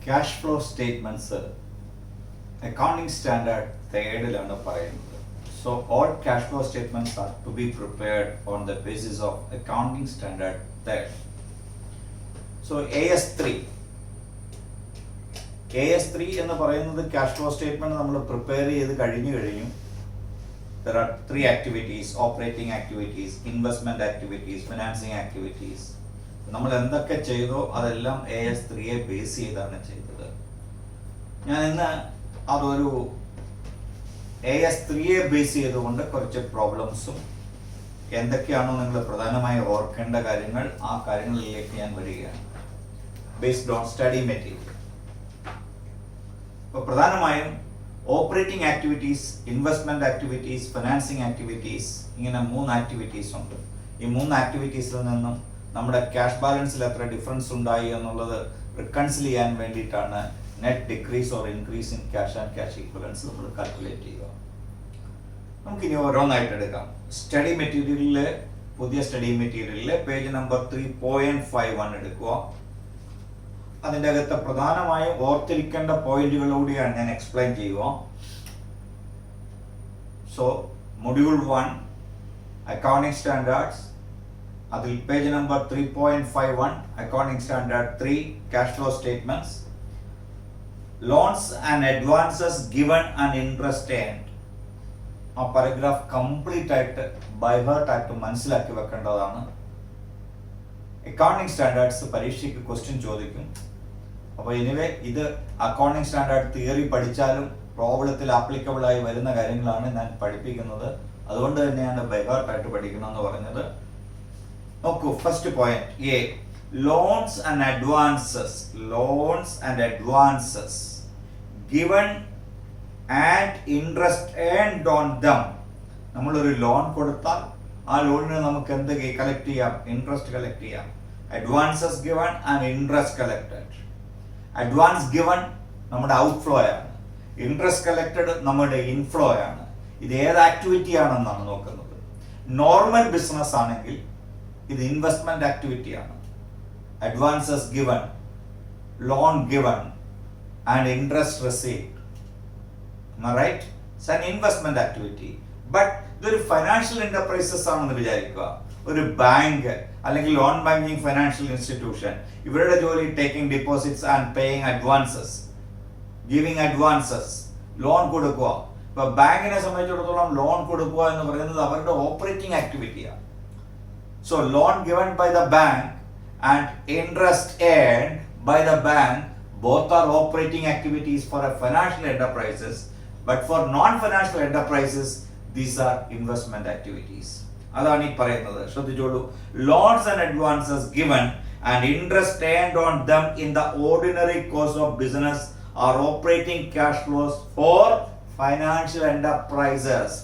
Cash flow statements accounting standard തേർഡിലാണ് പറയുന്നത്. So all cash flow statements are to be prepared on the basis of accounting standard third. So AS3 എന്ന് പറയുന്നത് cash flow statement നമ്മൾ prepare ചെയ്ത് കഴിഞ്ഞു. There are three activities: operating activities, investment activities, financing activities. നമ്മൾ എന്തൊക്കെ ചെയ്തോ അതെല്ലാം AS3യെ base ചെയ്താണ് ചെയ്തത്. ഞാൻ ഇന്ന് അതൊരു AS3യെ ബേസ് ചെയ്തുകൊണ്ട് കുറച്ച് പ്രോബ്ലംസും എന്തൊക്കെയാണോ നിങ്ങൾ പ്രധാനമായി ഓർക്കേണ്ട കാര്യങ്ങൾ ആ കാര്യങ്ങളിലേക്ക് ഞാൻ വരികയാണ്, ബേസ്ഡ് ഓൺ സ്റ്റഡി മെറ്റീരിയൽ. അപ്പോൾ പ്രധാനമായും operating activities, investment activities, financing activities, ഇങ്ങനെ 3 ആക്ടിവിറ്റീസ് ഉണ്ട്. ഈ 3 ആക്ടിവിറ്റീസിൽ നിന്നും നമ്മുടെ ക്യാഷ് ബാലൻസിൽ എത്ര ഡിഫറൻസ് ഉണ്ടായി എന്നുള്ളത് റിക്കൺസിൽ ചെയ്യാൻ വേണ്ടിയിട്ടാണ് net decrease or increase in cash and cash equivalence നമ്മൾ കാൽക്കുലേറ്റ് ചെയ്യുക. നമുക്കിനി ഓരോന്നായിട്ട് എടുക്കാം. സ്റ്റഡി മെറ്റീരിയലിലെ പുതിയ സ്റ്റഡി മെറ്റീരിയലിലെ പേജ് നമ്പർ 3.51 എടുക്കുക. അതിൻ്റെ അകത്ത് പ്രധാനമായും ഓർത്തിരിക്കേണ്ട പോയിന്റുകളോടെയാണ് ഞാൻ എക്സ്പ്ലെയിൻ ചെയ്യുക. സോ മൊഡ്യൂൾ 1 അക്കൗണ്ടിംഗ് സ്റ്റാൻഡേർഡ്സ്, അതിൽ page number 3.51 accounting standard 3 cash flow statements. Loans and advances given and interest earned. ആ പാരഗ്രാഫ് കംപ്ലീറ്റ് ആയിട്ട് ബൈ ഹാർട്ട് ആയിട്ട് മനസ്സിലാക്കി വെക്കേണ്ടതാണ്. അക്കൗണ്ടിംഗ് സ്റ്റാൻഡേർഡ്സ് പരീക്ഷയ്ക്ക് ക്വസ്റ്റ്യൻ ചോദിക്കും. അപ്പോൾ എനിവേ ഇത് അക്കൗണ്ടിംഗ് സ്റ്റാൻഡേർഡ് തിയറി പഠിച്ചാലും പ്രോബ്ലത്തിൽ ആപ്ലിക്കബിൾ ആയി വരുന്ന കാര്യങ്ങളാണ് ഞാൻ പഠിപ്പിക്കുന്നത്. അതുകൊണ്ട് തന്നെയാണ് ബൈ ഹാർട്ട് ആയിട്ട് പഠിക്കണം എന്ന് പറഞ്ഞത്. നോക്കൂ, first point A, loans and advances given and interest earned on dum. നമ്മളൊരു ലോൺ കൊടുത്താൽ ആ ലോണിന് നമുക്ക് എന്ത് കളക്ട് ചെയ്യാം? ഇൻട്രസ്റ്റ് കളക്ട് ചെയ്യാം. Advances given and interest collected. Advance given നമ്മുടെ ഔട്ട്ഫ്ലോ ആണ്, ഇൻട്രസ്റ്റ് കളക്ടഡ് നമ്മുടെ ഇൻഫ്ലോ ആണ്. ഇത് ഏത് ആക്ടിവിറ്റി ആണെന്നാണ് നോക്കുന്നത്. നോർമൽ ബിസിനസ് ആണെങ്കിൽ ഇത് ഇൻവെസ്റ്റ്മെന്റ് ആക്ടിവിറ്റി ആണ്. Advances given, loan given and interest received. Right? It's an investment activity. But ഇതൊരു ഫൈനാൻഷ്യൽ എന്റർപ്രൈസസ് ആണെന്ന് വിചാരിക്കുക. ഒരു ബാങ്ക് അല്ലെങ്കിൽ നോൺ ബാങ്കിങ് ഫൈനാൻഷ്യൽ ഇൻസ്റ്റിറ്റ്യൂഷൻ, ഇവരുടെ ജോലി taking deposits and paying advances, giving advances, loan കൊടുക്കുക. ഇപ്പൊ ബാങ്കിനെ സംബന്ധിച്ചിടത്തോളം ലോൺ കൊടുക്കുക എന്ന് പറയുന്നത് അവരുടെ ഓപ്പറേറ്റിംഗ് ആക്ടിവിറ്റിയാണ്. So loan given by the bank and interest earned by the bank, both are operating activities for a financial enterprises, but for non-financial enterprises these are investment activities. അതാണ് ഈ പറയുന്നത്. ശ്രദ്ധിച്ചോളൂ. Loans and advances given and interest earned on them in the ordinary course of business are operating cash flows for financial enterprises.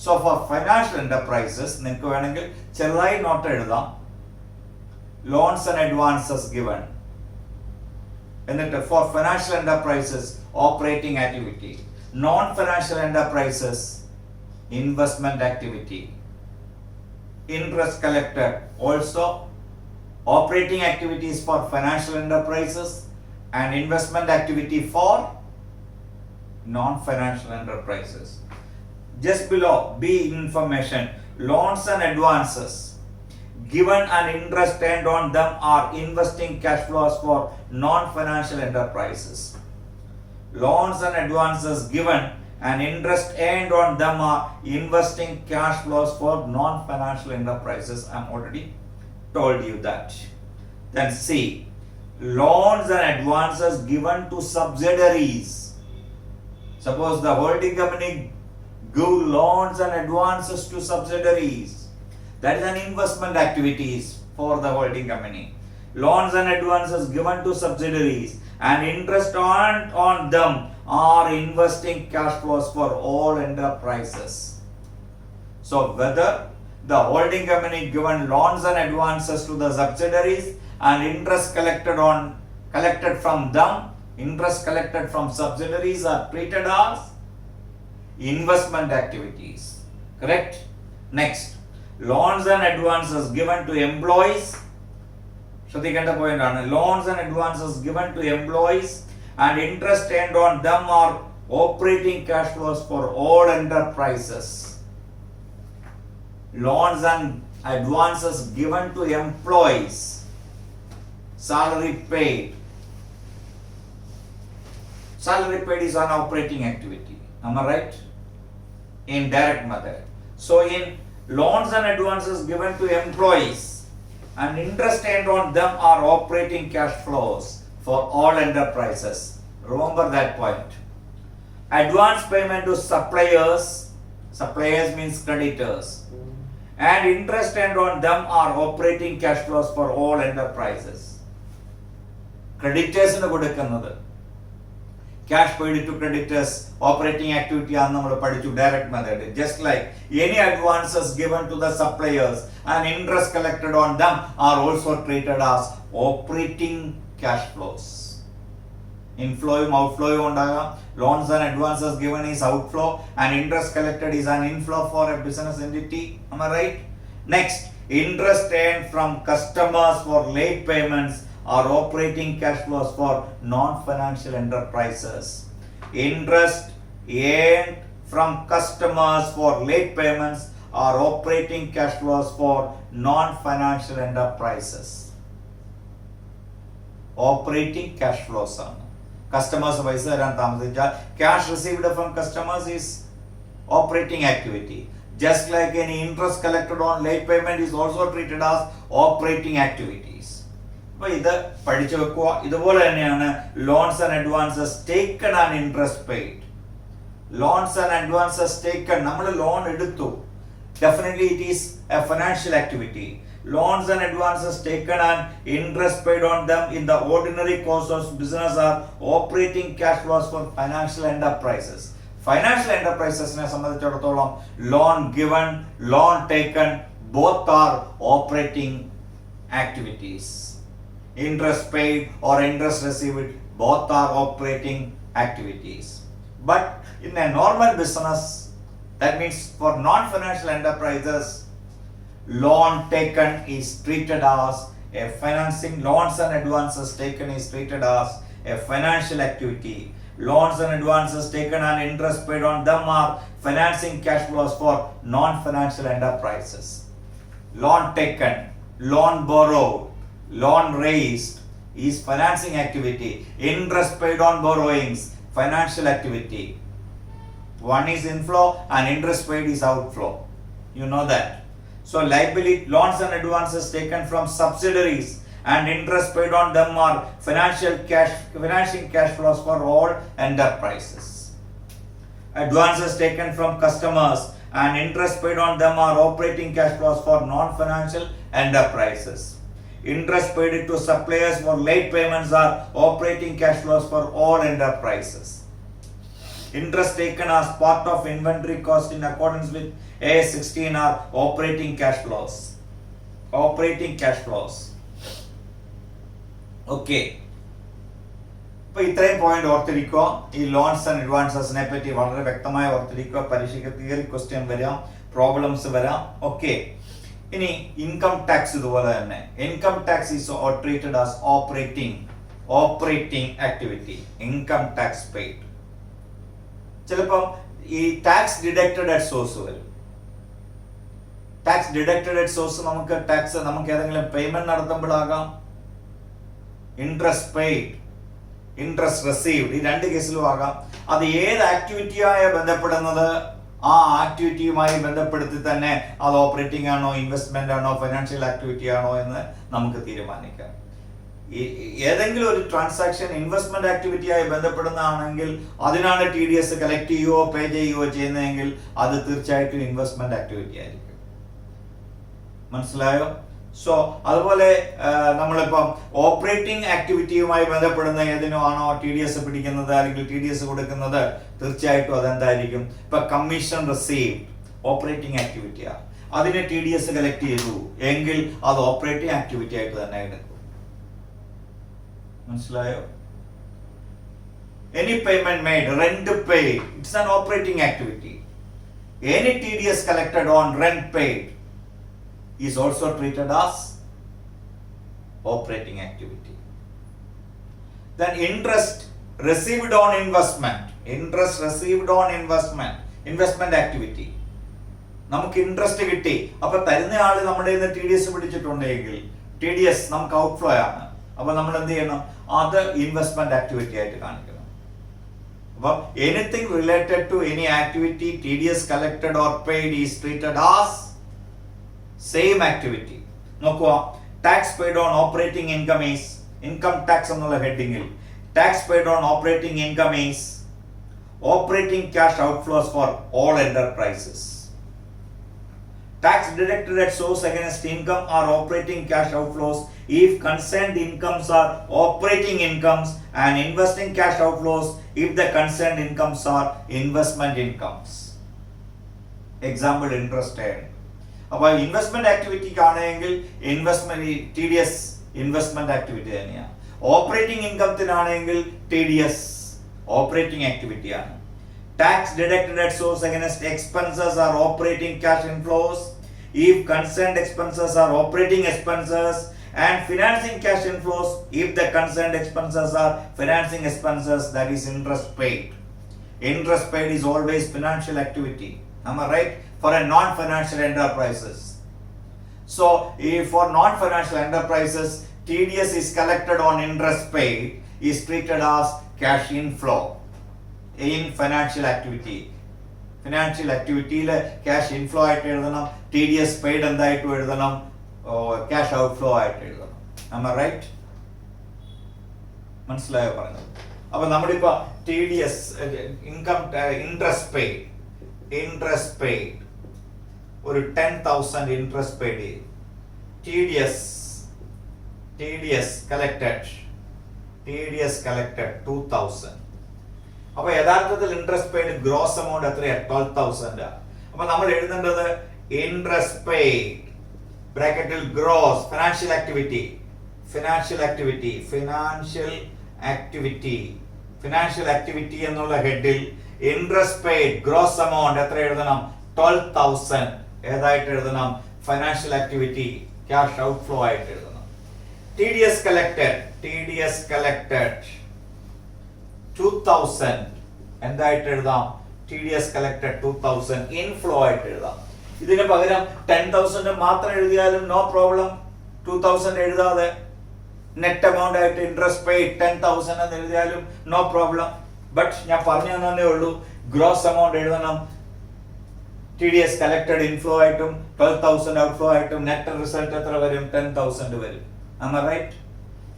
So for financial enterprises നിങ്ങൾക്ക് വേണമെങ്കിൽ ചെറുതായി note എഴുതാം. Loans and advances given, എന്നിട്ട് for financial enterprises operating activity, non financial enterprises investment activity, interest collected also operating activities for financial enterprises and investment activity for non-financial enterprises. Just below B information, loans and advances given and interest earned on them are investing cash flows for non-financial enterprises. Loans and advances given and interest earned on them are investing cash flows for non-financial enterprises. I am already told you that. Then C, loans and advances given to subsidiaries. Suppose the holding company give loans and advances to subsidiaries. That is an investment activities for the holding company. Loans and advances given to subsidiaries and interest on them are investing cash flows for all enterprises. So whether the holding company given loans and advances to the subsidiaries and interest collected from them, interest collected from subsidiaries are treated as investment activities. Correct? Next, loans and advances given to employees. ശ്രദ്ധിക്കേണ്ട point ആണ്. Loans and advances given to employees and interest earned on them are operating cash flows for all enterprises. Loans and advances given to employees, salary paid. Salary paid is an operating activity. Am I right? In direct method. So in loans and advances given to employees and interest earned on them are operating cash flows for all enterprises. Remember that point. Advance payment to suppliers, suppliers means creditors, and interest earned on them are operating cash flows for all enterprises. Creditors nu kodukkunnathu cash paid to creditors operating activity ആണ് നമ്മൾ പഠിച്ചു direct method. Just like any advances given to the suppliers and interest collected on them are also treated as operating cash flows. Inflowയും outflowയും ഉണ്ടാകാം. Loans and advances given is outflow and interest collected is an inflow for a business entity. Am I right? Next, interest earned from customers for late payments are operating cash flows for non-financial enterprises. Interest earned from customers for late payments are operating cash flows for non-financial enterprises. Operating cash flows ആണ്. Customers പൈസ തരാൻ താമസിച്ചാൽ cash received from customers is operating activity. Just like any interest collected on late payment is also treated as operating activities. അപ്പോൾ ഇത് പഠിച്ചു വെക്കുക. ഇതുപോലെ തന്നെയാണ് loans and advances taken and interest paid. Loans and advances taken, നമ്മൾ loan എടുത്തു, definitely it is A financial activity. Loans and advances taken and interest paid on them in the ordinary course of business are operating cash flows for financial enterprises. Financial enterprises ne സംബന്ധിച്ചിടത്തോളം loan given, loan taken, both are operating activities. Interest paid or interest received, both are operating activities. But in a normal business, that means for non-financial enterprises, loan taken is treated as a financing. Loans and advances taken is treated as a financial activity. Loans and advances taken and interest paid on them are financing cash flows for non-financial enterprises. Loan taken, loan borrowed, loan raised is financing activity. Interest paid on borrowings, financial activity. One is inflow and interest paid is outflow. You know that. So liability, loans and advances taken from subsidiaries and interest paid on them are financing cash flows for all enterprises. Advances taken from customers and interest paid on them are operating cash flows for non-financial enterprises. Interest paid to suppliers for late payments are operating cash flows for all enterprises. Interest taken as part of inventory cost in accordance with A16 are operating cash flows. Operating cash flows. Okay. ഇപ്പോൾ ഇത്രയും point ഓർത്തിരിക്കുക. ഈ loans and അഡ്വാൻസസിനെ പറ്റി വളരെ വ്യക്തമായി ഓർത്തിരിക്കുക. പരീക്ഷയ്ക്ക് theory question വരാം, പ്രോബ്ലംസ് വരാം. ഓക്കെ. ഇനി ഇൻകം ടാക്സ് ഇതുപോലെ തന്നെ. Income tax is treated as operating activity. Income tax paid. ചിലപ്പം ഈ ടാക്സ് ഡിഡക്റ്റഡ് അറ്റ് സോഴ്സ് വരും. ടാക്സ് ഡിഡക്റ്റഡ് അറ്റ് സോഴ്സ് നമുക്ക് ഏതെങ്കിലും പേയ്മെന്റ് നടത്തുമ്പോഴാകാം. ഇൻട്രസ്റ്റ് പെയ്ഡ്, ഇൻട്രസ്റ്റ് റിസീവ്ഡ്, ഈ രണ്ട് കേസിലും ആകാം. അത് ഏത് ആക്ടിവിറ്റിയായ ബന്ധപ്പെടുന്നത് ആ ആക്ടിവിറ്റിയുമായി ബന്ധപ്പെടുത്തി തന്നെ അത് ഓപ്പറേറ്റിംഗ് ആണോ, ഇൻവെസ്റ്റ്മെന്റ് ആണോ, ഫൈനാൻഷ്യൽ ആക്ടിവിറ്റി ആണോ എന്ന് നമുക്ക് തീരുമാനിക്കാം. ഏതെങ്കിലും ഒരു ട്രാൻസാക്ഷൻ ഇൻവെസ്റ്റ്മെന്റ് ആക്ടിവിറ്റിയായി ബന്ധപ്പെടുന്നതാണെങ്കിൽ അതിനാണ് TDS കളക്ട് ചെയ്യുകയോ പേ ചെയ്യുകയോ ചെയ്യുന്നതെങ്കിൽ അത് തീർച്ചയായിട്ടും ഇൻവെസ്റ്റ്മെന്റ് ആക്ടിവിറ്റി ആയിരിക്കും. മനസ്സിലായോ? സോ അതുപോലെ നമ്മളിപ്പം ഓപ്പറേറ്റിംഗ് ആക്ടിവിറ്റിയുമായി ബന്ധപ്പെടുന്ന ഏതിനോ ആണോ TDS പിടിക്കുന്നത് അല്ലെങ്കിൽ TDS കൊടുക്കുന്നത്, തീർച്ചയായിട്ടും അതെന്തായിരിക്കും? ഇപ്പൊ കമ്മീഷൻ റിസീവ്ഡ് ഓപ്പറേറ്റിംഗ് ആക്ടിവിറ്റിയാണ്, അതിന് TDS കളക്ട് ചെയ്തു എങ്കിൽ അത് ഓപ്പറേറ്റിംഗ് ആക്ടിവിറ്റി ആയിട്ട് തന്നെ എടുക്കും. മനസ്സിലായോ? Any payment made, rent paid, it's an operating activity. Any TDS collected on rent paid is also treated as operating activity. Then interest received on investment. Interest received on investment. Investment activity. നമുക്ക് interest കിട്ടി, അപ്പൊ തരുന്ന ആള് നമ്മുടെ TDS പിടിച്ചിട്ടുണ്ടെങ്കിൽ TDS നമുക്ക് outflow ആണ്. അപ്പൊ നമ്മൾ എന്ത് ചെയ്യണം? അത് ഇൻവെസ്റ്റ്മെന്റ് ആക്ടിവിറ്റി ആയിട്ട് കാണിക്കണം. അപ്പൊ anything related to any activity TDS collected or paid is treated as same activity. നോക്കുക, tax paid on operating income is, income tax എന്നുള്ള ഹെഡിങ്ങിൽ tax paid on operating income is operating cash outflows for all enterprises. Tax deducted at source against income are operating cash outflows if concerned incomes are operating incomes, and investing cash outflows if the concerned incomes are investment incomes. Example, interest earned. അപ്പോൾ investment ആക്ടിവിറ്റിക്ക് ആണെങ്കിൽ investment TDS investment ആക്ടിവിറ്റി തന്നെയാണ്. Operating ഇൻകത്തിനാണെങ്കിൽ TDS operating ആക്ടിവിറ്റിയാണ്. Tax deducted at source against expenses are operating cash inflows if concerned expenses are operating expenses, and financing cash inflows if the concerned expenses are financing expenses, that is interest paid. Interest paid is always financial activity. Am I right? For a non-financial enterprises. So, if for non-financial enterprises, TDS is collected on interest paid is treated as cash inflow. In financial activity, financial activity le cash inflow ആയിട്ട് എഴുതണം, TDS paid എന്തായിട്ട് എഴുതണം, cash outflow ആയിട്ട് എഴുതണം. Am I right? മനസ്സിലായോ പറഞ്ഞത്? അപ്പൊ നമ്മളിപ്പോ TDS ഇൻകം ഇൻട്രസ്റ്റ് പെയ്ഡ് ഒരു 10,000 ഇൻട്രസ്റ്റ് പെയ്ഡ്, TDS collected 2,000. അപ്പൊ യഥാർത്ഥത്തിൽ ഇൻട്രസ്റ്റ് പെയ്ഡ് ഗ്രോസ് എമൗണ്ട് എത്രയാ? 12,000. അപ്പൊ നമ്മൾ എഴുതേണ്ടത് ഇൻട്രസ്റ്റ് പെയ്ഡ് ബ്രാക്കറ്റിൽ ഗ്രോസ് ഫിനാൻഷ്യൽ ആക്ടിവിറ്റി എന്നുള്ള ഹെഡിൽ ഇൻട്രസ്റ്റ് പെയ്ഡ് ഗ്രോസ് എമൗണ്ട് എത്ര എഴുതണം? 12,000. ഏതായിട്ട് എഴുതണം? ഫിനാൻഷ്യൽ ആക്ടിവിറ്റി ക്യാഷ് ഔട്ട്ഫ്ലോ ആയിട്ട് എഴുതണം. TDS collected 2,000 എന്തായിട്ട് എഴുതാം? TDS collected 2,000 ഇൻഫ്ലോ ആയിട്ട് എഴുതാം. ഇതിന് പകരം 10,000 മാത്രം എഴുതിയാലും നോ പ്രോബ്ലം. 2,000 എഴുതാതെ നെറ്റ് എമൗണ്ട് ആയിട്ട് ഇൻട്രസ്റ്റ് പെയ്ഡ് 10,000 എന്ന് എഴുതിയാലും നോ പ്രോബ്ലം. ബട്ട് ഞാൻ പറഞ്ഞു തന്നേ ഉള്ളൂ, ഗ്രോസ് എമൗണ്ട് എഴുതണം. TDS collected ഇൻഫ്ലോ ആയിട്ടും 12,000 ഔട്ട്ഫ്ലോ ആയിട്ടും നെറ്റ് റിസൾട്ട് എത്ര വരും? 10,000 വരും. Am I right?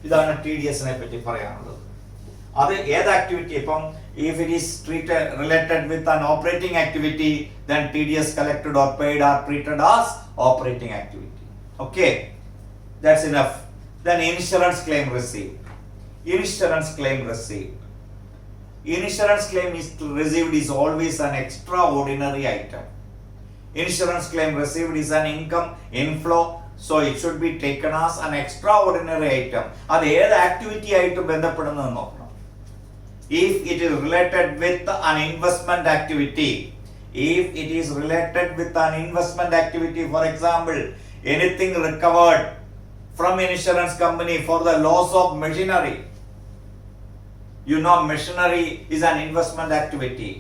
ഇതാണ് TDS നെ പറ്റി പറയാനുള്ളത്. അത് ഏത് ആക്ടിവിറ്റി? ഇപ്പം if it is related with an operating activity, then TDS collected or paid are treated as operating activity. Okay, that's enough. Then insurance claim received. Insurance claim is received is always an extraordinary item. Insurance claim received is an income inflow, so it should be taken as an extraordinary item. അത് ഏത് activity ആയിട്ട് ബന്ധപ്പെടുന്നതെന്ന് നോക്കണം. If it is related with an investment activity, for example, anything recovered from an insurance company for the loss of machinery. You know, machinery is an investment activity.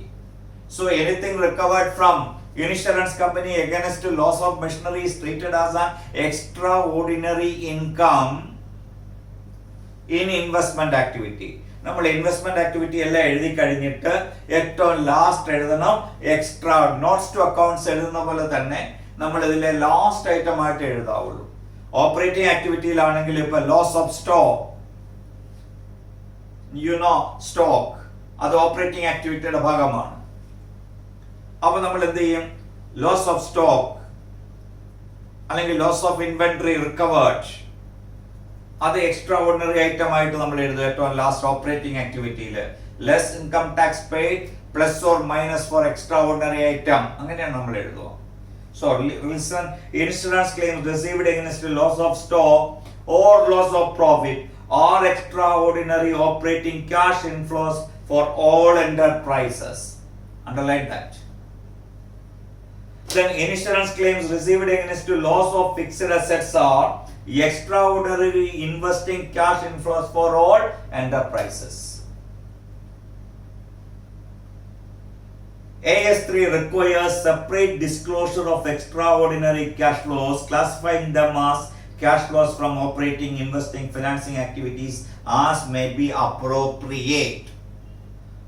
So anything recovered from insurance company against loss of machinery is treated as an extraordinary income in investment activity. നമ്മൾ investment activity എല്ലാം എഴുതി കഴിഞ്ഞിട്ട് ഏറ്റവും last എഴുതണം extra. Notes to accounts എഴുതുന്ന പോലെ തന്നെ നമ്മൾ ഇതിലെ ലാസ്റ്റ് ഐറ്റം ആയിട്ട് എഴുതാവുള്ളൂ. ഓപ്പറേറ്റിംഗ് ആക്ടിവിറ്റിയിലാണെങ്കിൽ ഇപ്പൊ ലോസ് ഓഫ് സ്റ്റോക്ക്, സ്റ്റോക്ക് അത് ഓപ്പറേറ്റിംഗ് ആക്ടിവിറ്റിയുടെ ഭാഗമാണ്. അപ്പൊ നമ്മൾ എന്ത് ചെയ്യും? ലോസ് ഓഫ് സ്റ്റോക്ക് അല്ലെങ്കിൽ ലോസ് ഓഫ് ഇൻവെന്ററി റിക്കവേർഡ്, അത് എക്സ്ട്രാ ഓർഡിനറി ഐറ്റം ആയിട്ട് നമ്മൾ എഴുതും ഏറ്റവും ലാസ്റ്റ് ഓപ്പറേറ്റിംഗ് ആക്ടിവിറ്റിയിൽ. Less income tax paid plus or minus for extraordinary item, അങ്ങനെയാണ് നമ്മൾ എഴുതുക. So insurance claim received against loss of stock or loss of profit are extraordinary operating cash inflows for all enterprises. Underline that. Then insurance claims received against loss of fixed assets are extraordinary investing cash inflows for all enterprises. AS3 requires separate disclosure of extraordinary cash flows, classifying them as cash flows from operating, investing, financing activities as may be appropriate.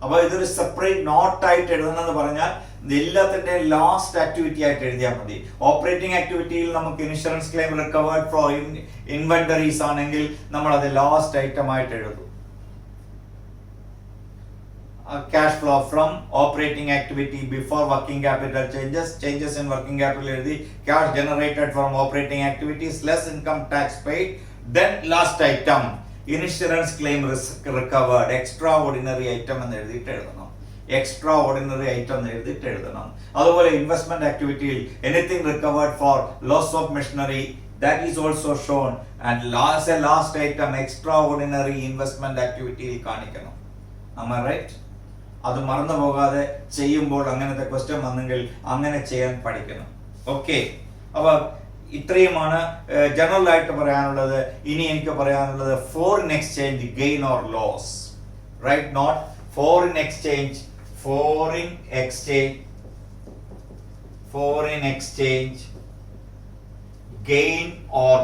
അപ്പോൾ ഇതൊരു separate നോട്ടായിട്ട് എഴുതണമെന്ന് പറഞ്ഞാൽ എല്ലാത്തിൻ്റെ last activity ആയിട്ട് എഴുതിയാൽ മതി. Operating ആക്ടിവിറ്റിയിൽ നമുക്ക് insurance claim recovered for inventories ആണെങ്കിൽ നമ്മൾ അത് ലാസ്റ്റ് ഐറ്റം ആയിട്ട് എഴുതും. Cash flow from operating activity before working capital changes in working capital എഴുതി, cash generated from operating activities less income tax paid, then last item insurance claim recovered extra item എന്ന് എഴുതിയിട്ട് എഴുതണം. Extra item എന്ന് എഴുതിയിട്ട് എഴുതണം. അതുപോലെ investment ആക്ടിവിറ്റിയിൽ anything recovered for loss of machinery that is also shown and last item extra investment ആക്ടിവിറ്റിയിൽ കാണിക്കണം. Am I right? അത് മറന്നു പോകാതെ ചെയ്യുമ്പോൾ അങ്ങനത്തെ ക്വസ്റ്റ്യൻ വന്നെങ്കിൽ അങ്ങനെ ചെയ്യാൻ പഠിക്കണം. ഓക്കെ, അപ്പൊ ഇത്രയുമാണ് ജനറൽ ആയിട്ട് പറയാനുള്ളത്. ഇനി എനിക്ക് പറയാനുള്ളത് foreign exchange gain or loss. Right, not foreign exchange, foreign exchange gain or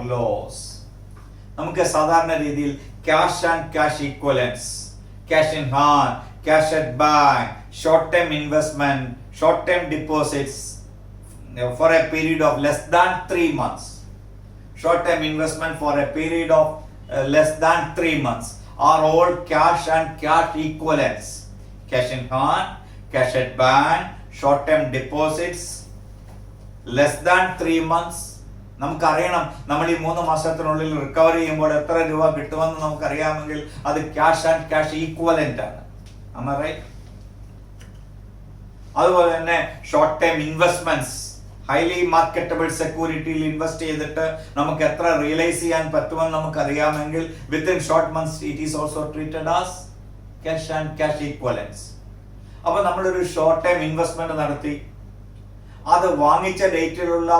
loss. നമുക്ക് സാധാരണ രീതിയിൽ cash and cash equivalents, cash in hand, cash at bank, short time investment, short time deposits for a period of less than 3 months, short term investment for a period of less than 3 months are all cash and cash equivalents. Cash in hand, cash at bank, short term deposits less than 3 months. നമുക്കറിയണം നമ്മൾ ഈ 3 മാസത്തിനുള്ളിൽ recover ചെയ്യുമ്പോൾ എത്ര രൂപ കിട്ടുമെന്ന് നമുക്കറിയാമെങ്കിൽ അത് cash and cash equivalent ആണ്. Am I right? അതുപോലെ തന്നെ short time investments, highly marketable സെക്യൂരിറ്റിയിൽ ഇൻവെസ്റ്റ് ചെയ്തിട്ട് നമുക്ക് എത്ര റിയലൈസ് ചെയ്യാൻ പറ്റുമെന്ന് നമുക്കറിയാമെങ്കിൽ within short months it is also treated as cash and cash equivalence. അപ്പൊ നമ്മളൊരു ഷോർട്ട് ടൈം ഇൻവെസ്റ്റ്മെന്റ് നടത്തി, അത് വാങ്ങിച്ച ഡേറ്റിലുള്ള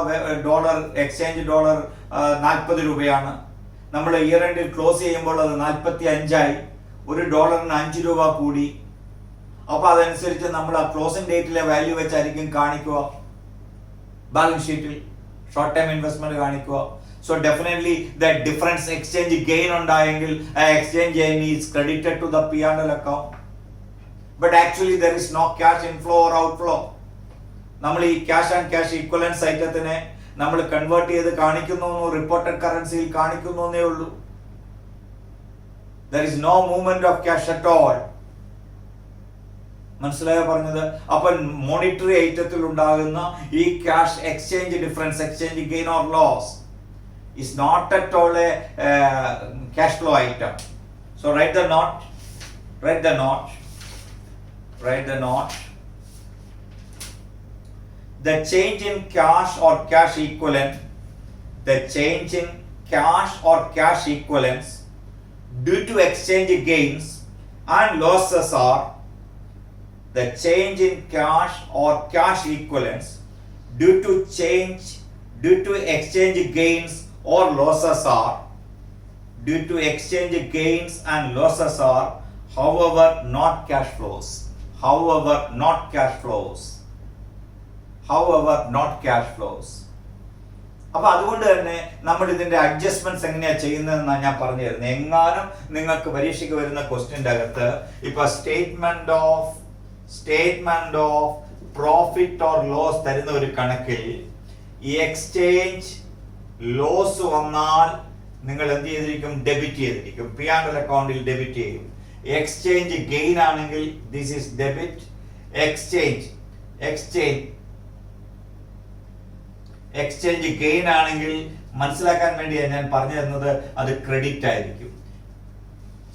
ഡോളർ എക്സ്ചേഞ്ച് ഡോളർ 40 രൂപയാണ്. നമ്മൾ ഇയർ എൻഡിൽ ക്ലോസ് ചെയ്യുമ്പോൾ അത് 45 ഒരു ഡോളറിന് 5 രൂപ കൂടി. അപ്പൊ അതനുസരിച്ച് നമ്മൾ ആ ക്ലോസിംഗ് ഡേറ്റിലെ വാല്യൂ വെച്ചായിരിക്കും കാണിക്കുക ബാലൻസ് ഷീറ്റിൽ, ഷോർട്ട് ടൈം ഇൻവെസ്റ്റ്മെന്റ് കാണിക്കുക. So definitely that difference exchange gain ഉണ്ടായെങ്കിൽ ആ exchange gain is credited to the P&L account. But actually there is no cash inflow or outflow. നമ്മൾ ഈ ക്യാഷ് ആൻഡ് ക്യാഷ് ഈക്വലൻസ് ഐറ്റത്തിനെ നമ്മൾ convert ചെയ്ത് കാണിക്കുന്നു, reported കറൻസിയിൽ കാണിക്കുന്നു എന്നേ ഉള്ളൂ. There is no movement of cash at all. മനസ്സിലായോ പറഞ്ഞത്? അപ്പൊ മോണിറ്ററി ഐറ്റത്തിൽ ഉണ്ടാകുന്ന ഈ cash exchange difference, exchange gain or loss is not at all a cash flow item. So write the note. The change in cash or cash equivalent, due to exchange gains and losses are the change in cash or cash equivalents due to exchange gains or losses are however not cash flows. അപ്പൊ അതുകൊണ്ട് തന്നെ നമ്മൾ ഇതിന്റെ adjustments എങ്ങനെയാ ചെയ്യുന്നതെന്നാണ് ഞാൻ പറഞ്ഞു തരുന്നത്. എങ്ങാനും നിങ്ങൾക്ക് പരീക്ഷയ്ക്ക് വരുന്ന ക്വസ്റ്റ്യന്റെ അകത്ത് ഇപ്പൊ statement of profit or loss തരുന്ന ഒരു കണക്കിൽ ഈ എക്സ്ചേഞ്ച് ലോസ് വന്നാൽ നിങ്ങൾ എന്ത് ചെയ്തിരിക്കും? ഡെബിറ്റ് ചെയ്തിരിക്കും, P&L അക്കൗണ്ടിൽ ഡെബിറ്റ് ചെയ്യും. എക്സ്ചേഞ്ച് ഗെയിൻ ആണെങ്കിൽ this is debit. Exchange gain ആണെങ്കിൽ മനസ്സിലാക്കാൻ വേണ്ടിയാണ് ഞാൻ പറഞ്ഞു തരുന്നത്, അത് ക്രെഡിറ്റ് ആയിരിക്കും.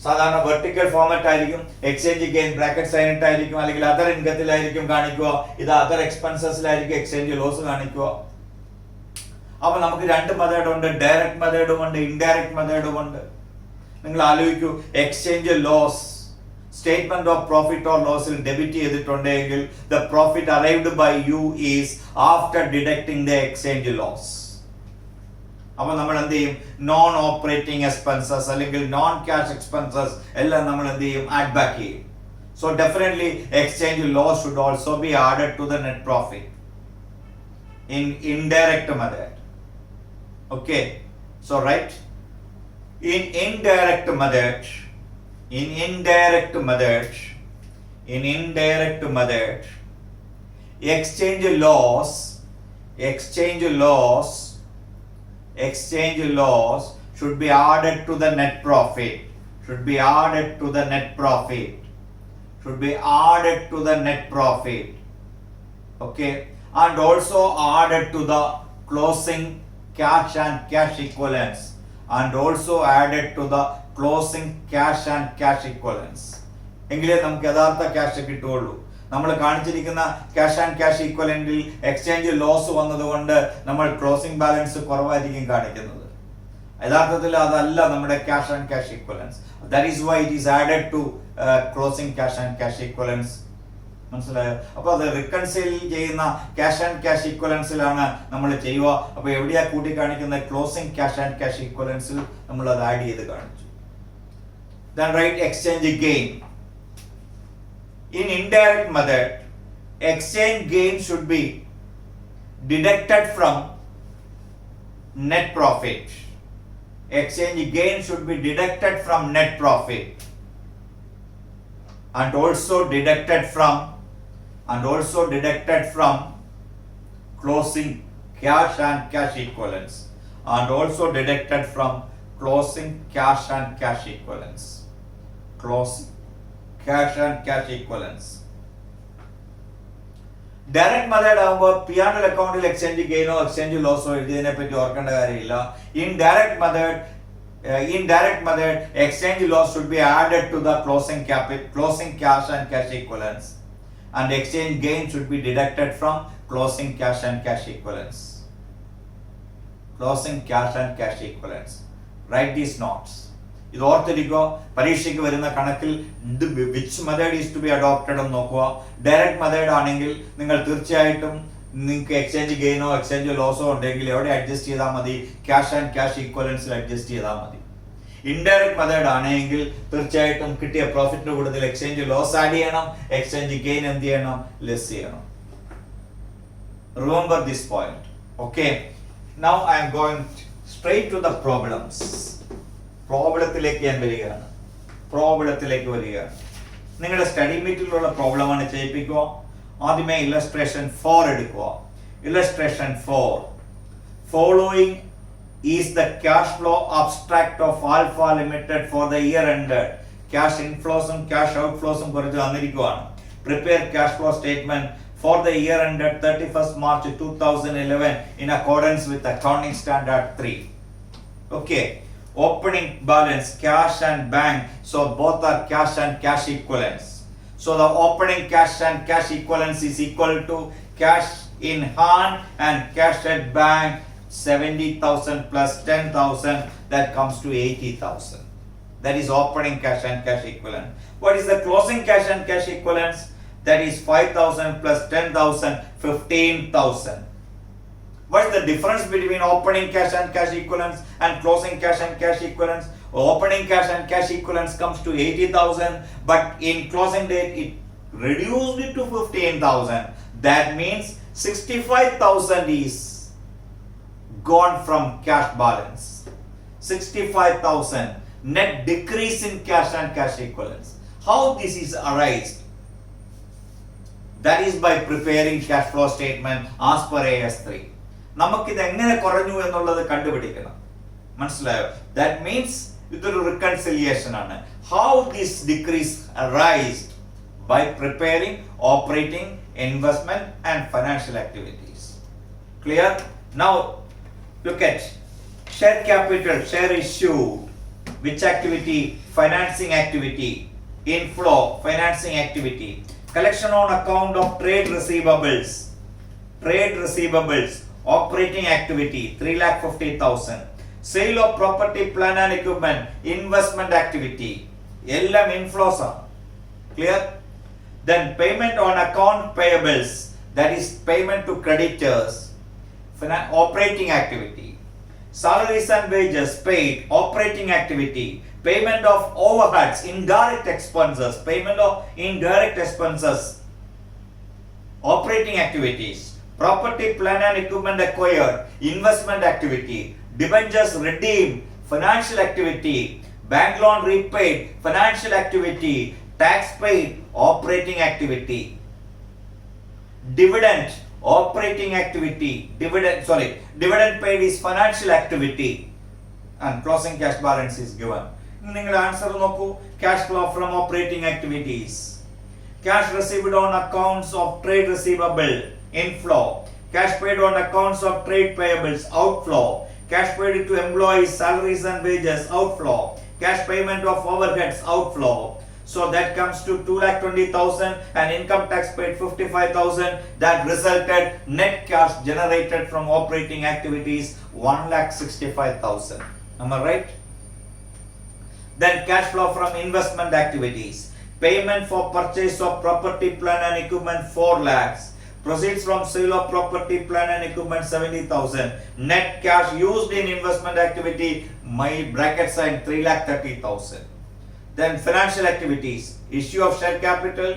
സാധാരണ വെർട്ടിക്കൽ ഫോർമാറ്റ് ആയിരിക്കും. എക്സ്ചേഞ്ച് ഗെയിൻ ബ്രാക്കറ്റ് സൈൻ ഇട്ടായിരിക്കും, അല്ലെങ്കിൽ അതർ ഇൻകത്തിലായിരിക്കും കാണിക്കുക. ഇത് അതർ എക്സ്പെൻസസിലായിരിക്കും എക്സ്ചേഞ്ച് ലോസ് കാണിക്കുക. അപ്പൊ നമുക്ക് 2 മെത്തേഡ് ഉണ്ട്, ഡയറക്റ്റ് മെത്തേഡും ഉണ്ട്, ഇൻഡയറക്റ്റ് മെത്തേഡും ഉണ്ട്. നിങ്ങൾ ആലോചിക്കൂ, exchange loss statement of profit or ലോസിൽ ഡെബിറ്റ് ചെയ്തിട്ടുണ്ടെങ്കിൽ the profit arrived by you is after deducting the exchange loss. അപ്പോൾ നമ്മൾ എന്ത് ചെയ്യും? നോൺ ഓപ്പറേറ്റിംഗ് എക്സ്പെൻസസ് അല്ലെങ്കിൽ നോൺ ക്യാഷ് എക്സ്പെൻസസ് എല്ലാം നമ്മൾ എന്ത് ചെയ്യും? ആഡ് ബാക്ക് ചെയ്യും. So definitely exchange loss should also be added to the net profit in indirect method. Okay, so right, in indirect method, exchange loss should be added to the net profit. Okay, and also added to the closing cash and cash equivalents. എങ്കിലേ നമുക്ക് യഥാർത്ഥ cash കിട്ടുകയുള്ളൂ. നമ്മൾ കാണിച്ചിരിക്കുന്ന cash and cash ഈക്വലന്റിൽ exchange loss വന്നതുകൊണ്ട് നമ്മൾ closing balance കുറവായിരിക്കും കാണിക്കുന്നത്. യഥാർത്ഥത്തിൽ അതല്ല നമ്മുടെ cash and cash equivalence. That is why it is added to closing cash and cash equivalence. മനസ്സിലായോ? അപ്പോൾ അത് റിക്കൺസൈൽ ചെയ്യുന്ന ക്യാഷ് ആൻഡ് ക്യാഷ് ഈക്വലൻസിലാണ് നമ്മൾ ചെയ്യുക. അപ്പോൾ എവിടെയാ കൂട്ടി കാണിക്കുന്നത്? ക്ലോസിംഗ് ക്യാഷ് ആൻഡ് ക്യാഷ് ഈക്വലൻസിൽ നമ്മൾ അത് ആഡ് ചെയ്ത് കാണിച്ചു. Then write exchange gain. In indirect method, exchange gain should be deducted from net profit. Exchange gain should be deducted from net profit and also deducted from closing cash and cash equivalents direct method ആകുമ്പോൾ P&L അക്കൗണ്ടിൽ exchange ഗെയിനോ exchange ലോസോ എഴുതിയതിനെ പറ്റി ഓർക്കേണ്ട കാര്യമില്ല. In direct method exchange loss should be added to the closing cash and cash equivalents and exchange gain should be deducted from closing cash and cash equivalents. Write these notes. ഇത് ഓർത്തിരിക്കുക. പരീക്ഷയ്ക്ക് വരുന്ന കണക്കിൽ which method is to be adopted എന്ന് നോക്കുക. Direct method ആണെങ്കിൽ നിങ്ങൾ തീർച്ചയായിട്ടും നിങ്ങൾക്ക് എക്സ്ചേഞ്ച് ഗെയിനോ എക്സ്ചേഞ്ച് ലോസോ ഉണ്ടെങ്കിൽ എവിടെ അഡ്ജസ്റ്റ് ചെയ്താൽ മതി? ക്യാഷ് ആൻഡ് ക്യാഷ് ഈക്വലൻസിൽ അഡ്ജസ്റ്റ് ചെയ്താൽ മതി. ഇൻഡയറക്ട് മെത്തേഡ് ആണെങ്കിൽ തീർച്ചയായിട്ടും കിട്ടിയ പ്രോഫിറ്റിന് കൂടുതൽ എക്സ്ചേഞ്ച് ലോസ് ആഡ് ചെയ്യണം, എക്സ്ചേഞ്ച് ഗെയിൻ എന്ത് ചെയ്യണം? ലെസ് ചെയ്യണം. Remember this point. Okay, now I am going straight to the problems. പ്രോബ്ലത്തിലേക്ക് വരികയാണ്. നിങ്ങളുടെ സ്റ്റഡി മീറ്റിലുള്ള പ്രോബ്ലമാണ് ചെയ്യിപ്പിക്കുക. ആദ്യമേ ഇല്ലസ്ട്രേഷൻ 4 എടുക്കുക. Illustration 4. Following is the cash flow abstract of Alpha Limited for the year ended. Cash inflows and cash outflows കുറിച്ച് തന്നിരിക്കുകയാണ്. Prepare cash flow statement for the year ended 31st March 2011 in accordance with accounting standard 3. Okay. Opening balance cash and bank, so both are cash and cash equivalents. So the opening cash and cash equivalents is equal to cash in hand and cash at bank 70,000 plus 10,000, that comes to 80,000. That is opening cash and cash equivalent. What is the closing cash and cash equivalents? That is 5,000 plus 10,000, 15,000. What is the difference between opening cash and cash equivalents and closing cash and cash equivalents? Opening cash and cash equivalents comes to 80,000, but in closing date it reduced it to 15,000. That means 65,000 is gone from cash balance. 65,000 net decrease in cash and cash equivalents. How this is arised? That is by preparing cash flow statement as per AS3. നമുക്കിത് എങ്ങനെ കുറഞ്ഞു എന്നുള്ളത് കണ്ടുപിടിക്കണം. മനസ്സിലായോ? That means ഇതൊരു reconciliation ആണ്. How this decrease arised by preparing operating investment and financial activities. Clear? Now look at share capital, share issued. Which activity? Financing activity. Inflow, financing activity. Collection on account of trade receivables, operating activity 3,50,000. Sale of property, plant and equipment, investment activity, ellam inflows are. Clear? Then payment on account payables, that is payment to creditors, operating activity. salaries and wages paid, operating activity, payment of overheads, indirect expenses, payment of indirect expenses, operating activities, property, plant and equipment acquired, investment activity, debentures redeemed, financial activity, bank loan repaid, financial activity, tax paid, operating activity, dividend, operating activity, dividend paid is financial activity, and closing cash balance is given. നിങ്ങൾ answer നോക്കൂ. Cash flow from operating activities. Cash received on accounts of trade receivable, inflow. Cash paid on accounts of trade payables, outflow. Cash paid to employees, salaries and wages, outflow. Cash payment of overheads, outflow. So that comes to 2,20,000 and income tax paid 55,000. That resulted net cash generated from operating activities 1,65,000. Am I right? Then cash flow from investment activities. Payment for purchase of property, plant and equipment 4 lakhs. Proceeds from sale of property, plant and equipment 70,000. Net cash used in investment activity, my bracket sign 3,30,000. Then financial activities, issue of share capital,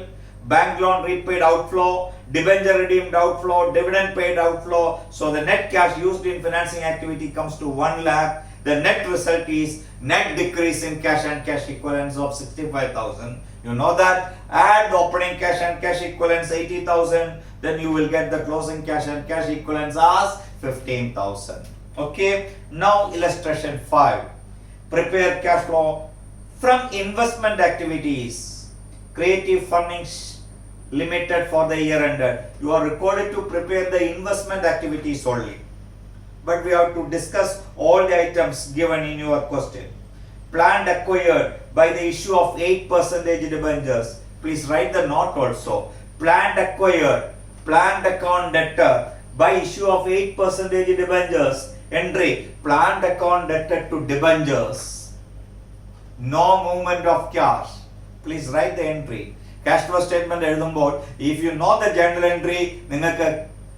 bank loan repaid outflow, debenture redeemed outflow, dividend paid outflow. So the net cash used in financing activity comes to 1 lakh. The net result is net decrease in cash and cash equivalents of 65,000. You know that. Add the opening cash and cash equivalents 80,000. Then you will get the closing cash and cash equivalents as 15,000. Okay. Now illustration 5. Prepare cash flow from investment activities. Creative Furnings Limited for the year ended. You are required to prepare the investment activities only. But we have to discuss all the items given in your question. Plant acquired by the issue of 8% debentures. Please write the note also. Plant acquired, plant account debtor by issue of 8% debentures. Entry, plant account debtor to debentures. No movement of cash. Please write the entry. Cash flow statement എഴുതുമ്പോൾ if you know the journal entry നിങ്ങൾക്ക്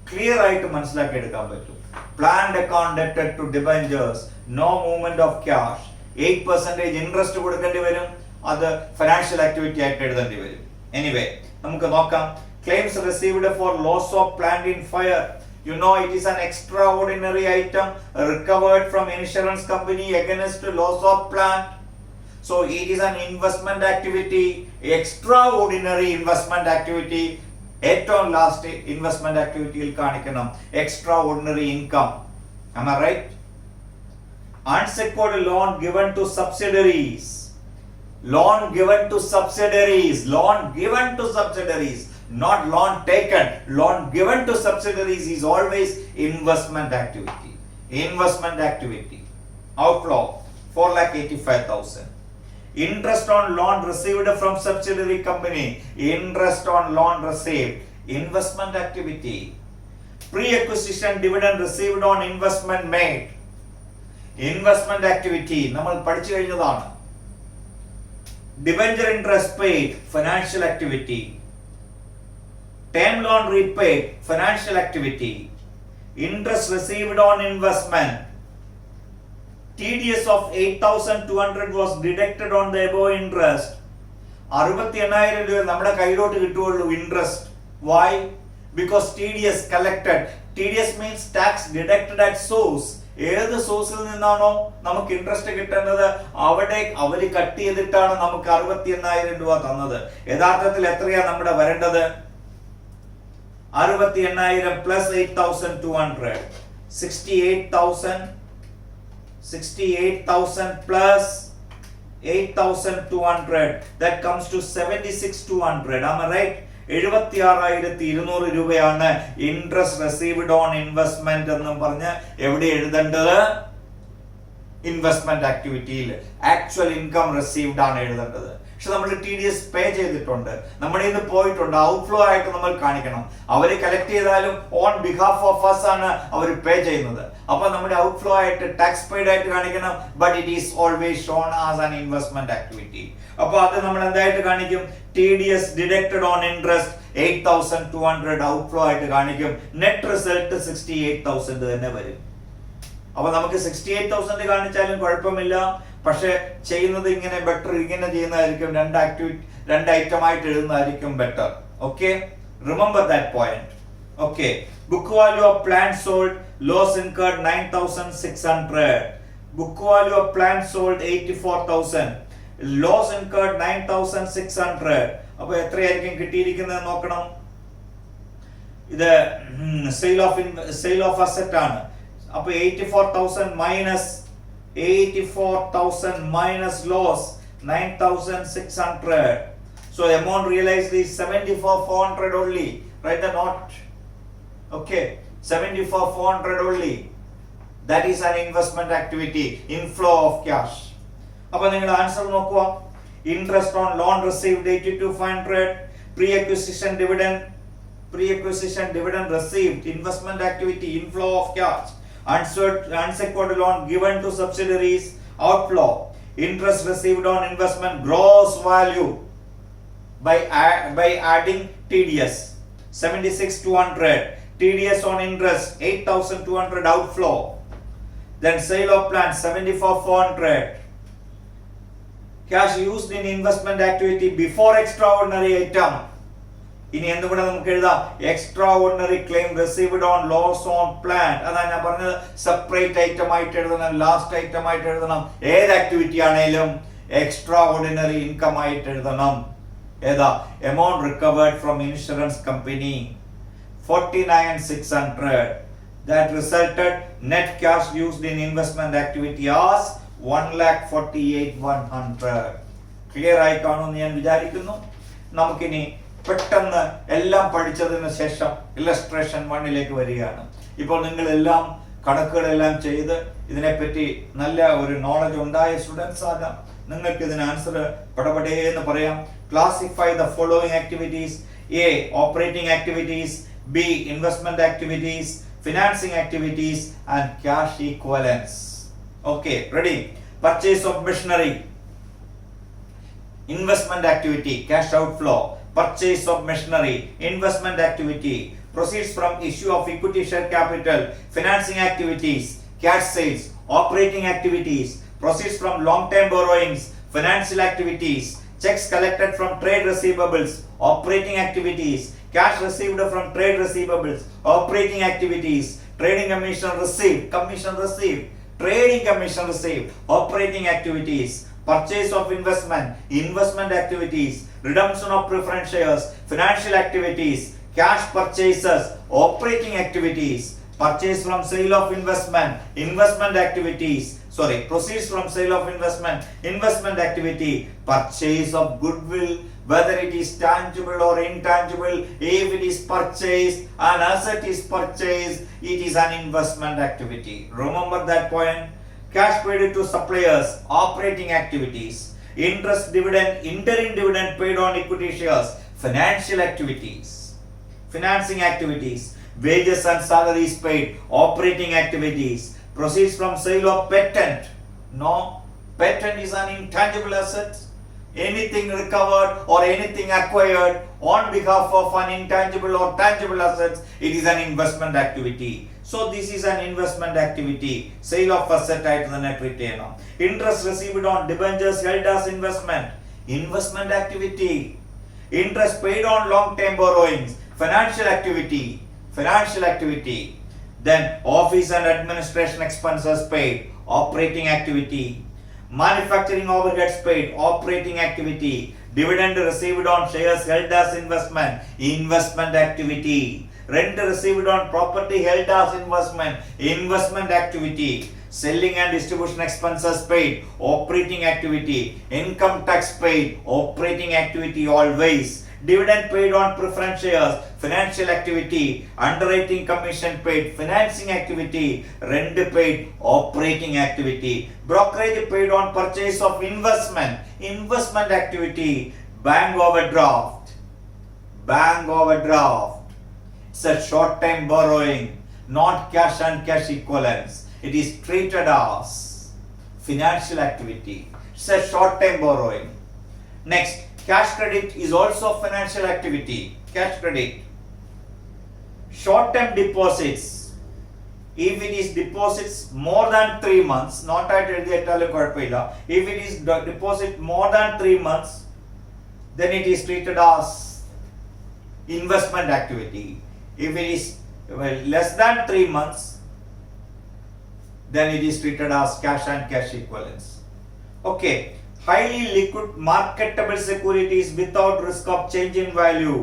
clear ആയിട്ട് മനസ്സിലാക്കി എടുക്കാൻ പറ്റും. Planned account debtor to debentures, no movement of cash. 8% interest കൊടുക്കേണ്ടി വരും. അത് financial activity ആയിട്ട് എഴുതേണ്ടി വരും. എനിവേ നമുക്ക് നോക്കാം. Claims received for loss of plant in fire. You know it is an extraordinary item recovered from insurance company against loss of plant. So it is an investment activity, extraordinary investment activity. ഏറ്റവും last investment ആക്ടിവിറ്റിയിൽ കാണിക്കണം extraordinary income. Am I right? Unsecured loan given to subsidiaries. Loan given to subsidiaries. Loan given to subsidiaries. Not loan taken. Loan given to subsidiaries is always investment activity. Investment activity. Outflow 4,85,000. Interest on loan received from subsidiary company. Interest on loan received. Investment activity. Pre-acquisition dividend received on investment made. Investment activity. നമ്മൾ പഠിച്ചു കഴിഞ്ഞതാണ്. Debenture interest paid. Financial activity. Term loan repaid. Financial activity. Interest received on investment. TDS of 8,200 was deducted on the above interest. 68,000 രൂപ നമ്മുടെ കയ്യിലോട്ട് കിട്ടുകയുള്ളൂ interest. Why? Because TDS collected. TDS means tax deducted at source. ഏത് സോഴ്സിൽ നിന്നാണോ നമുക്ക് interest കിട്ടേണ്ടത് അവിടെ അവര് കട്ട് ചെയ്തിട്ടാണ് നമുക്ക് 68,000 രൂപ തന്നത്. യഥാർത്ഥത്തിൽ എത്രയാ നമ്മുടെ വരേണ്ടത്? 68,000 plus 8,200. 68,000 plus 8,200. That comes to 76,200. Am I right? 76,200 രൂപയാണ് ഇൻട്രസ്റ്റ് റിസീവ്ഡ് ഓൺ ഇൻവെസ്റ്റ്മെന്റ് എന്നും പറഞ്ഞ് എവിടെ എഴുതേണ്ടത്? ഇൻവെസ്റ്റ്മെന്റ് ആക്ടിവിറ്റിയിൽ. ആക്ച്വൽ ഇൻകം റിസീവ്ഡ് ആണ് എഴുതേണ്ടത്. പക്ഷെ നമ്മൾ TDS പേ ചെയ്തിട്ടുണ്ട്, നമ്മുടെ ഇന്ന് പോയിട്ടുണ്ട്, ഔട്ട്ഫ്ലോ ആയിട്ട് നമ്മൾ കാണിക്കണം. അവര് കളക്ട് ചെയ്താലും ഓൺ ബിഹാഫ് ഓഫ് us ആണ് അവർ പേ ചെയ്യുന്നത്. അപ്പൊ നമ്മുടെ ഔട്ട്ഫ്ലോ ആയിട്ട് ടാക്സ് പെയ്ഡ് ആയിട്ട് കാണിക്കണം. But it is always shown as an investment activity. അപ്പൊ അത് നമ്മൾ എന്തായിട്ട് കാണിക്കും? TDS deducted on interest 8,200 outflow ആയിട്ട് കാണിക്കും. നെറ്റ് റിസൾട്ട് 68,000 തന്നെ വരും. അപ്പൊ നമുക്ക് 68,000 കാണിച്ചാലും കുഴപ്പമില്ല. പക്ഷെ ചെയ്യുന്നത് ഇങ്ങനെ ബെറ്റർ, ഇങ്ങനെ ചെയ്യുന്നതായിരിക്കും, രണ്ട് ഐറ്റം ആയിട്ട് എഴുതുന്നതായിരിക്കും better. Okay, remember that point. Okay, book value of plant sold, loss incurred 9,600. Book value of plant sold 84,000, loss incurred 9,600. അപ്പൊ എത്രയായിരിക്കും കിട്ടിയിരിക്കുന്നത് നോക്കണം. ഇത് സെയിൽ ഓഫ് അസറ്റ് ആണ്. അപ്പൊ 84,000 minus loss 9,600. So amount realized is 74,400 only. Write the note. Okay, 74,400 only. That is an investment activity, inflow of cash. അപ്പൊ നിങ്ങൾ answer നോക്കുക. Interest on loan received 82,500. pre-acquisition dividend received, investment activity, inflow of cash. Unsecured loan given to subsidiaries, outflow. Interest received on investment, gross value by adding TDS 76,200. TDS on interest 8,200 outflow. Then sale of plant 74,400. Cash used in investment activity before extraordinary item. ഇനി എന്തുകൂടെ നമുക്ക് എഴുതാം, extraordinary claim received on loss on plant. അതാണ് ഞാൻ പറഞ്ഞത്, separate item ആയിട്ട് എഴുതണം, last item ആയിട്ട് എഴുതണം. ഏത് ആക്ടിവിറ്റി ആണെങ്കിലും എക്സ്ട്രാ ഓർഡിനറി ഇൻകം ആയിട്ട് എഴുതണം. ഏതാ, amount recovered from insurance company 49,600. That resulted net cash used in investment activity as 1,48,100. Clear ആയി കാണുമെന്ന് ഞാൻ വിചാരിക്കുന്നു. നമുക്കിനി പെട്ടെന്ന് എല്ലാം പഠിച്ചതിന് ശേഷം ഇല്ലസ്ട്രേഷൻ 1ലേക്ക് വരികയാണ്. ഇപ്പോൾ നിങ്ങൾ എല്ലാം കണക്കുകളെല്ലാം ചെയ്ത് ഇതിനെപ്പറ്റി നല്ല ഒരു നോളജ് ഉണ്ടായ സ്റ്റുഡൻസ് ആകാം. നിങ്ങൾക്ക് ഇതിന് ആൻസർ പടപടേ എന്ന് പറയാം. Classify the following activities: A, operating activities; B, investment activities; financing activities and cash equivalence. Okay, ready? Purchase of machinery, investment activity, cash outflow. Purchase of machinery, investment activity. Proceeds from issue of equity share capital, financing activities, cash sales, operating activities. Proceeds from long-term borrowings, financial activities. Checks collected from trade receivables, operating activities. Cash received from trade receivables, operating activities. Trading commission received, trading commission received, operating activities. Purchase of investment activities. Redemption of preference shares, financial activities. Cash purchases, operating activities. Purchase from sale of investment activities. Proceeds from sale of investment activity. Purchase of goodwill, whether it is tangible or intangible. If it is purchased, an asset is purchased, it is an investment activity. Remember that point. Cash paid to suppliers, operating activities. Interest dividend, interim dividend paid on equity shares, financial activities. Financing activities. Wages and salaries paid, operating activities. Proceeds from sale of patent. No, patent is an intangible asset. Anything recovered or anything acquired on behalf of an intangible or tangible assets, it is an investment activity. So this is an investment activity. Sale of asset to the net retainer. Interest received on debentures held as investment activity. Interest paid on long-term borrowings, financial activity. Then office and administration expenses paid, operating activity. Manufacturing overheads paid, operating activity. Dividend received on shares held as investment activity. Rent received on property held as investment activity. Selling and distribution expenses paid, operating activity. Income tax paid, operating activity always. Dividend paid on preference shares, financial activity. Underwriting commission paid, financing activity. Rent paid, operating activity. Brokerage paid on purchase of investment activity. Bank overdraft. It's a short-term borrowing, not cash and cash equivalents. It is treated as financial activity. It's a short-term borrowing. Next, cash credit is also financial activity. Cash credit. Short-term deposits if it is deposits more than 3 months, not at എഴുതിയിട്ടാലും കുഴപ്പമില്ല, if it is deposit more than 3 months, then it is treated as investment activity. If it is less than 3 months, then it is treated as cash and cash equivalents. Okay, highly liquid marketable securities without risk of change in value.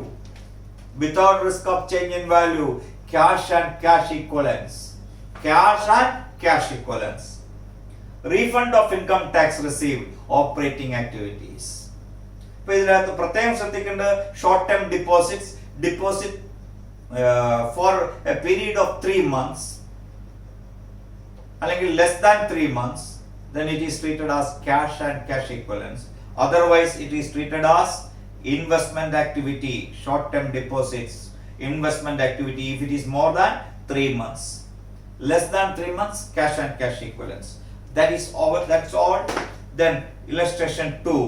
Without risk of change in value, cash and cash equivalents. Cash and cash equivalents. Refund of income tax received, operating activities. ഇപ്പോൾ ഇതിനകത്ത് പ്രത്യേകം ശ്രദ്ധിക്കേണ്ട short term deposit for a period of 3 months അല്ലെങ്കിൽ less than 3 months, then it is treated as cash and cash equivalents. Otherwise it is treated as investment activity. Short term deposits, investment activity if it is more than 3 months. Less than 3 months, cash and cash equivalents. That's all. Then illustration 2.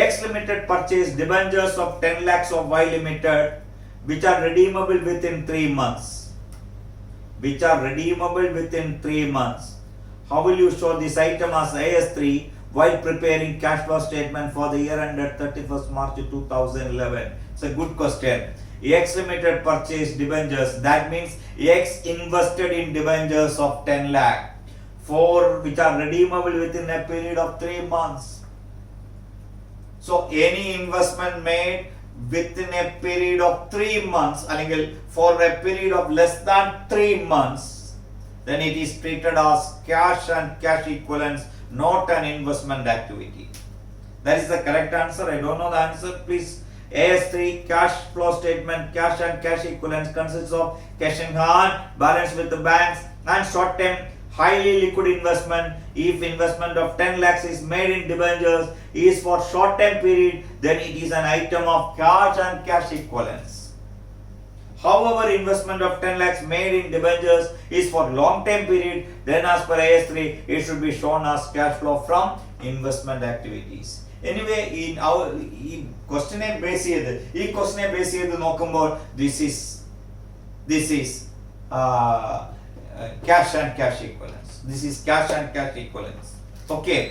X Limited purchased debentures of 10 lakhs of Y Limited which are redeemable within 3 months. Which are redeemable within 3 months. How will you show this item as AS3 while preparing cash flow statement for the year ended 31st March 2011? It's a good question. X Limited purchased debentures. That means X invested in debentures of 10 lakh for which are redeemable within a period of 3 months. So any investment made within a period of 3 months, അല്ലെങ്കിൽ for a period of less than 3 months, then it is treated as cash and cash equivalents, not an investment activity. That is the correct answer. I don't know the answer. Please, AS3 cash flow statement, cash and cash equivalents consists of cash in hand, balance with the banks, and short term highly liquid investment. If investment of 10 lakhs is made in debentures is for short term period, then it is an item of cash and cash equivalents. However, investment of 10 lakhs made in debentures is for long term period, then as per AS3 it should be shown as cash flow from investment activities. Anyway, in our question base ചെയ്ത് നോക്കുമ്പോൾ this is cash and cash equivalents. This is cash and cash equivalents. Okay,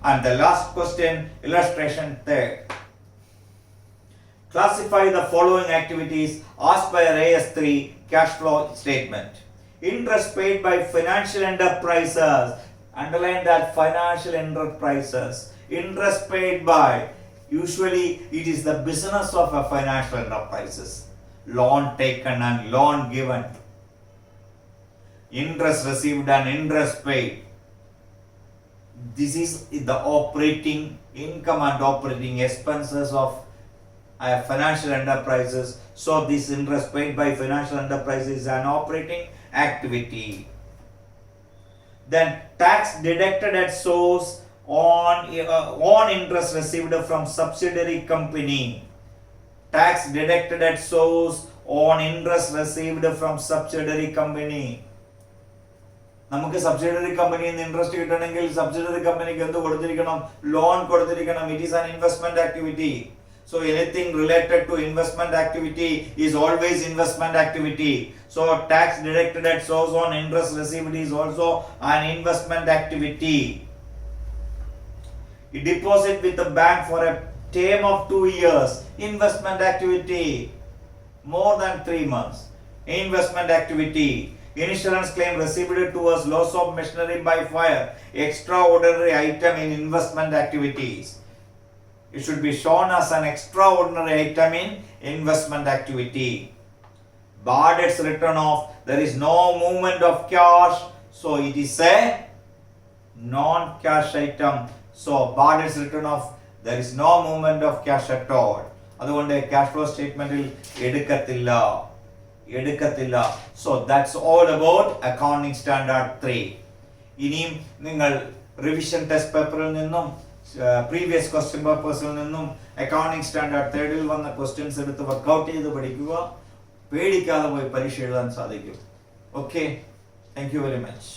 and the last question, illustration 3. Classify the following activities as per AS3 cash flow statement. Interest paid by financial enterprises. Underline that, financial enterprises. Interest paid by, usually it is the business of a financial enterprises. Loan taken and loan given. Interest received and interest paid. This is the operating income and operating expenses of financial enterprises. So this interest paid by financial enterprises is an operating activity. Then tax deducted at source on interest received from subsidiary company. Tax deducted at source on interest received from subsidiary company. നമുക്ക് subsidiary കമ്പനിയിൽ നിന്ന് interest കിട്ടണമെങ്കിൽ subsidiary കമ്പനിക്ക് എന്ത് കൊടുത്തിരിക്കണം? Loan കൊടുത്തിരിക്കണം. It is an investment activity. So anything related to investment activity is always investment activity. So tax deducted at source on interest received is also an investment activity. You deposit with the bank for a term of 2 years, investment activity. More than 3 months, investment activity. Insurance claim received towards loss of machinery by fire, extraordinary item in investment activities. It should be shown as an extraordinary item in investment activity. Bad debts written off, there is no movement of cash, so it is a non-cash item. So bad debts written off, there is no movement of cash at all. അതുകൊണ്ട് cash flow statementil എടുക്കത്തില്ല. So that's all about accounting standard 3. ഇനിയും നിങ്ങൾ revision test പേപ്പറിൽ നിന്നും previous question പേപ്പേഴ്സിൽ നിന്നും accounting standard 3 വന്ന questions എടുത്ത് workout ചെയ്ത് പഠിക്കുക. പേടിക്കാതെ പോയി പരീക്ഷ എഴുതാൻ സാധിക്കും. Okay, thank you very much.